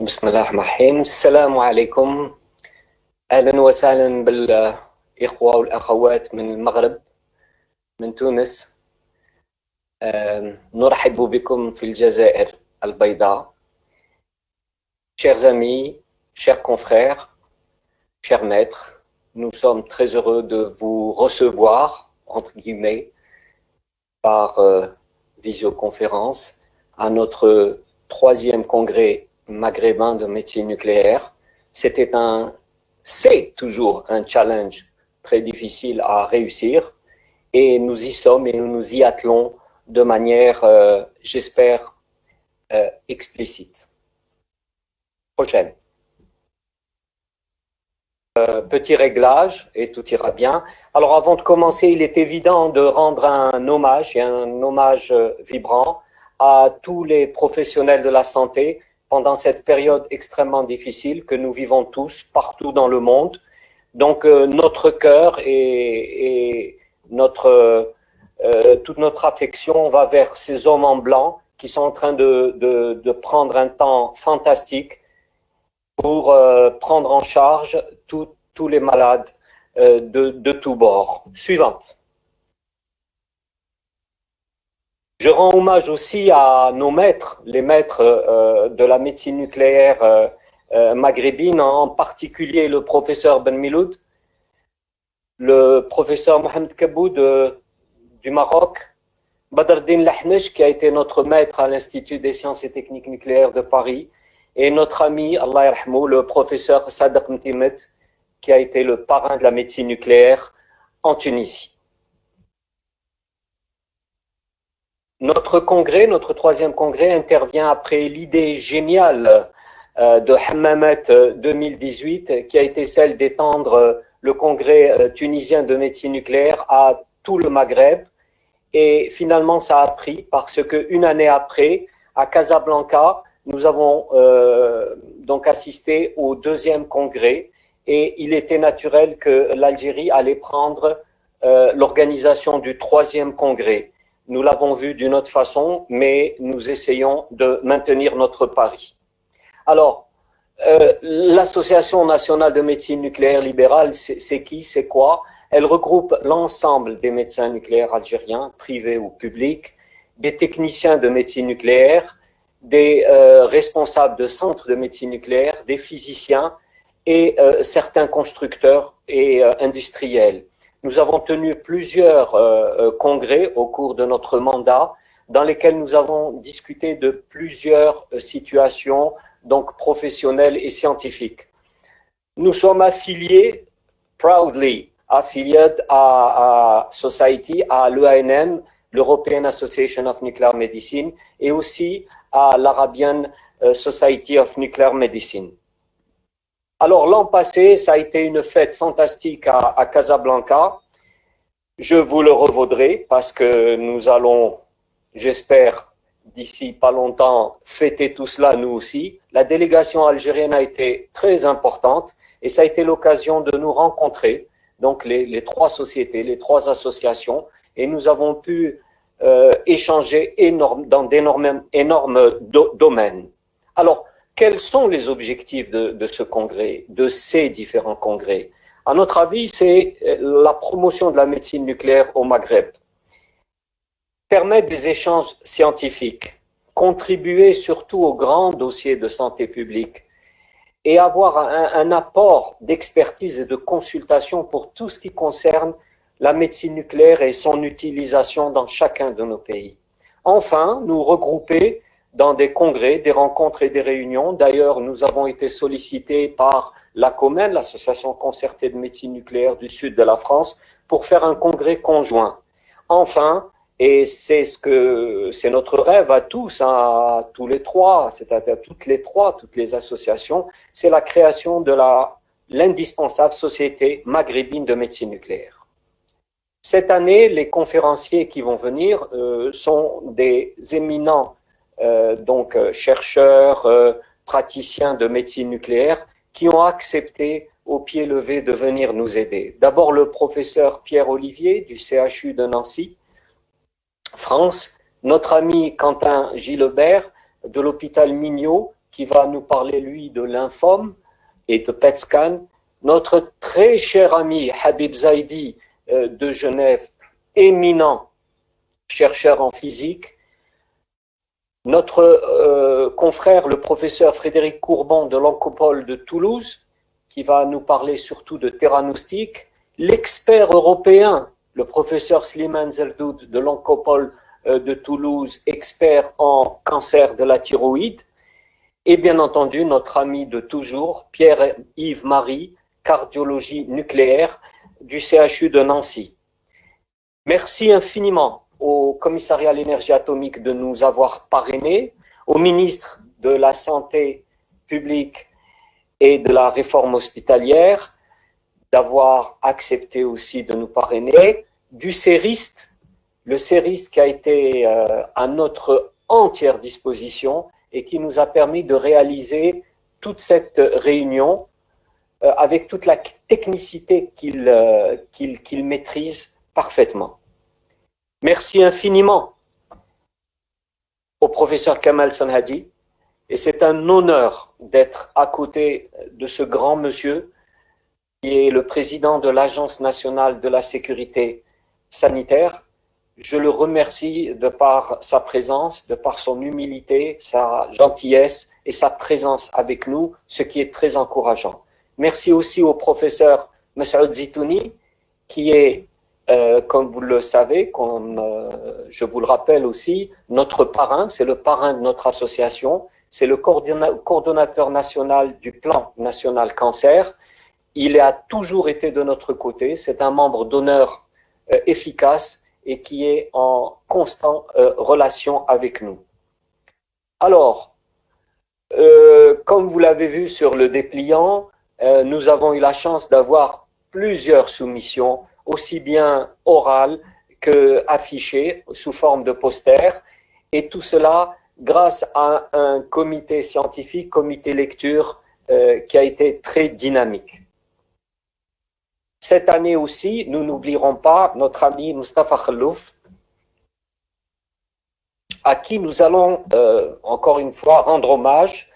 بسم الله الرحمن الرحيم. السلام عليكم. أهلا وسهلا بالإخوة والأخوات من المغرب، من تونس. نرحب بكم في الجزائر البيضاء. Chers amis, chers confrères, chers maîtres, nous sommes très heureux de vous recevoir, entre guillemets, par visioconférence à notre 3e congrès maghrébin de médecine nucléaire. C'est toujours un challenge très difficile à réussir et nous y sommes et nous nous y attelons de manière, j'espère, explicite. Prochaine. Petit réglage et tout ira bien. Alors avant de commencer, il est évident de rendre un hommage, et un hommage vibrant à tous les professionnels de la santé pendant cette période extrêmement difficile que nous vivons tous partout dans le monde. Donc notre cœur et toute notre affection va vers ces hommes en blanc qui sont en train de prendre un temps fantastique pour prendre en charge tous les malades de tous bords. Suivante. Je rends hommage aussi à nos maîtres, les maîtres de la médecine nucléaire maghrébine, en particulier le professeur Ben Miloud, le professeur Mohamed Kabou du Maroc, Badreddine Lahnesh qui a été notre maître à l'Institut des sciences et techniques nucléaires de Paris, et notre ami, Allah yarhamou, le professeur Sadek Mtimet, qui a été le parrain de la médecine nucléaire en Tunisie. Notre congrès, notre 3e congrès, intervient après l'idée géniale de Hammamet 2018, qui a été celle d'étendre le congrès tunisien de médecine nucléaire à tout le Maghreb. Et finalement, ça a pris parce qu'une année après, à Casablanca, nous avons donc assisté au 2e congrès et il était naturel que l'Algérie allait prendre l'organisation du 3e congrès. Nous l'avons vu d'une autre façon, mais nous essayons de maintenir notre pari. Alors, l'Association nationale de médecine nucléaire libérale, c'est qui, c'est quoi? Elle regroupe l'ensemble des médecins nucléaires algériens, privés ou publics, des techniciens de médecine nucléaire, des responsables de centres de médecine nucléaire, des physiciens et certains constructeurs et industriels. Nous avons tenu plusieurs congrès au cours de notre mandat dans lesquels nous avons discuté de plusieurs situations donc professionnelles et scientifiques. Nous sommes affiliés, proudly affiliés à Society, à l'EANM, l'European Association of Nuclear Medicine, et aussi à l'Arabian Society of Nuclear Medicine. Alors l'an passé, ça a été une fête fantastique à Casablanca. Je vous le revaudrai parce que nous allons, j'espère, d'ici pas longtemps, fêter tout cela nous aussi. La délégation algérienne a été très importante et ça a été l'occasion de nous rencontrer, donc les 3 sociétés, les 3 associations, et nous avons pu échanger dans d'énormes domaines. Alors, quels sont les objectifs de ce congrès, de ces différents congrès? À notre avis, c'est la promotion de la médecine nucléaire au Maghreb, permettre des échanges scientifiques, contribuer surtout aux grands dossiers de santé publique et avoir un apport d'expertise et de consultation pour tout ce qui concerne la médecine nucléaire et son utilisation dans chacun de nos pays. Enfin, nous regrouper dans des congrès, des rencontres et des réunions. D'ailleurs, nous avons été sollicités par l'ACOMEN, l'Association concertée de médecine nucléaire du sud de la France, pour faire un congrès conjoint. Enfin, et c'est notre rêve à tous, à tous les 3, c'est-à-dire toutes les associations, c'est la création de l'indispensable société maghrébine de médecine nucléaire. Cette année, les conférenciers qui vont venir sont des éminents chercheurs, praticiens de médecine nucléaire qui ont accepté au pied levé de venir nous aider. D'abord le professeur Pierre Olivier du CHU de Nancy, France, notre ami Quentin Gilbert de l'hôpital Mignot, qui va nous parler, lui, de lymphome et de PET scan. Notre très cher ami Habib Zaidi de Genève, éminent chercheur en physique. Notre confrère, le professeur Frédéric Courbon de l'Oncopole de Toulouse, qui va nous parler surtout de théranoustique. L'expert européen, le professeur Slimane Zeldoud de l'Oncopole de Toulouse, expert en cancer de la thyroïde. Et bien entendu, notre ami de toujours, Pierre-Yves Marie, cardiologie nucléaire du CHU de Nancy. Merci infiniment au commissariat à l'énergie atomique de nous avoir parrainés, au ministre de la Santé publique et de la réforme hospitalière d'avoir accepté aussi de nous parrainer, du CERIST, le CERIST qui a été à notre entière disposition et qui nous a permis de réaliser toute cette réunion avec toute la technicité qu'il maîtrise parfaitement. Merci infiniment au professeur Kamal Sanhadi, et c'est un honneur d'être à côté de ce grand monsieur qui est le président de l'Agence nationale de la sécurité sanitaire. Je le remercie de par sa présence, de par son humilité, sa gentillesse et sa présence avec nous, ce qui est très encourageant. Merci aussi au professeur Massoud Zitouni, qui est, comme vous le savez, comme je vous le rappelle aussi, notre parrain, c'est le parrain de notre association, c'est le coordonnateur national du plan national cancer. Il a toujours été de notre côté, c'est un membre d'honneur efficace et qui est en constante relation avec nous. Alors, comme vous l'avez vu sur le dépliant, nous avons eu la chance d'avoir plusieurs soumissions, aussi bien orales qu'affichées sous forme de posters, et tout cela grâce à un comité scientifique, comité lecture, qui a été très dynamique. Cette année aussi, nous n'oublierons pas notre ami Mustafa Khallouf, à qui nous allons encore une fois rendre hommage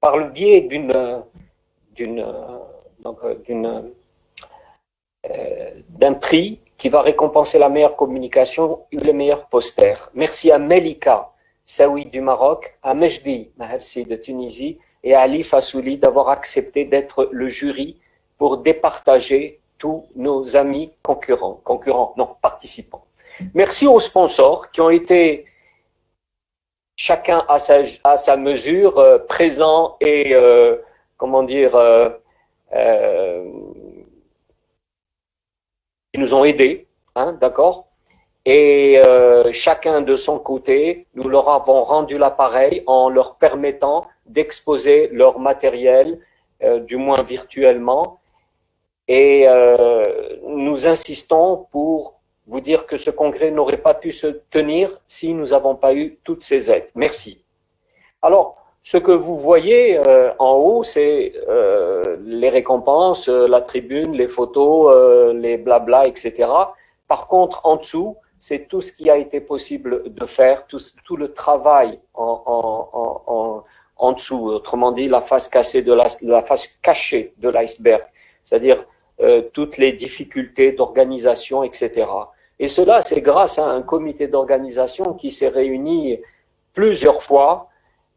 par le biais d'un prix qui va récompenser la meilleure communication et les meilleurs posters. Merci à Melika Saoui du Maroc, à Mejdi Mahersi de Tunisie et à Ali Fassouli d'avoir accepté d'être le jury pour départager tous nos amis participants. Merci aux sponsors qui ont été chacun à sa mesure présents et qui nous ont aidés, hein, d'accord? Et chacun de son côté, nous leur avons rendu l'appareil en leur permettant d'exposer leur matériel, du moins virtuellement. Et nous insistons pour vous dire que ce congrès n'aurait pas pu se tenir si nous n'avons pas eu toutes ces aides. Merci. Alors, ce que vous voyez en haut, c'est les récompenses, la tribune, les photos, les blabla, etc. Par contre, en dessous, c'est tout ce qui a été possible de faire, tout le travail en dessous. Autrement dit, la face cachée de l'iceberg, c'est-à-dire toutes les difficultés d'organisation, etc. Et cela, c'est grâce à un comité d'organisation qui s'est réuni plusieurs fois,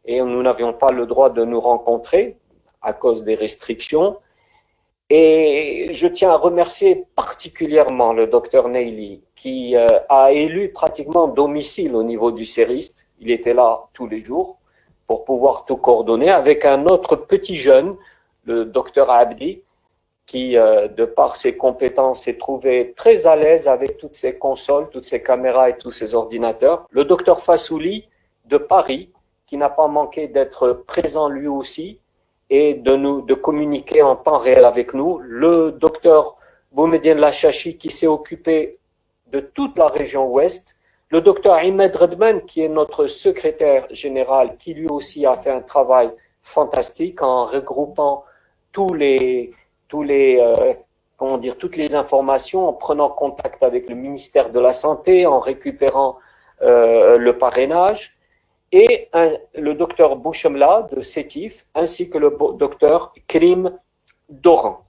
et nous n'avions pas le droit de nous rencontrer à cause des restrictions. Et je tiens à remercier particulièrement le docteur Neili, qui a élu pratiquement domicile au niveau du CERIST. Il était là tous les jours pour pouvoir tout coordonner avec un autre petit jeune, le docteur Abdi, qui, de par ses compétences, s'est trouvé très à l'aise avec toutes ces consoles, toutes ces caméras et tous ces ordinateurs. Le docteur Fassouli de Paris, qui n'a pas manqué d'être présent lui aussi et de communiquer en temps réel avec nous. Le docteur Boumediene Lachachi, qui s'est occupé de toute la région ouest. Le docteur Ahmed Redman, qui est notre secrétaire général, qui lui aussi a fait un travail fantastique en regroupant toutes les informations, en prenant contact avec le ministère de la Santé, en récupérant le parrainage. et le docteur Bouchemla de Sétif, ainsi que le docteur Krim Doran.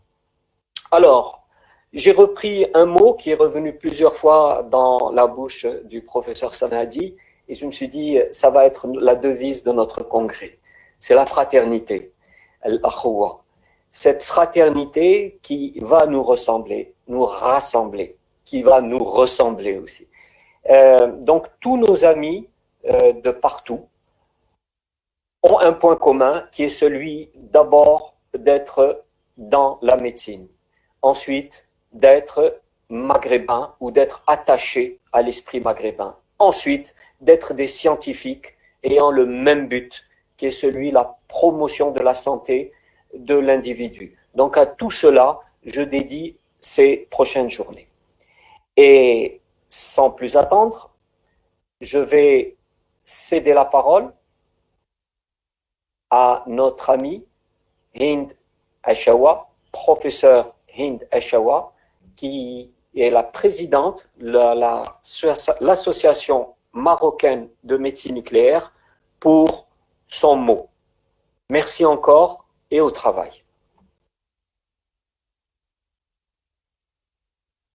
Alors, j'ai repris un mot qui est revenu plusieurs fois dans la bouche du professeur Sanadi, et je me suis dit, ça va être la devise de notre congrès. C'est la fraternité, al-akhwa. Cette fraternité qui va nous ressembler, nous rassembler, qui va nous ressembler aussi. Donc, tous nos amis de partout ont un point commun qui est celui d'abord d'être dans la médecine, ensuite d'être maghrébin ou d'être attaché à l'esprit maghrébin, ensuite d'être des scientifiques ayant le même but qui est celui de la promotion de la santé de l'individu. Donc à tout cela, je dédie ces prochaines journées. Et sans plus attendre, je vais céder la parole à notre amie Hind Achawa, professeure Hind Achawa, qui est la présidente de l'association marocaine de médecine nucléaire, pour son mot. Merci encore et au travail.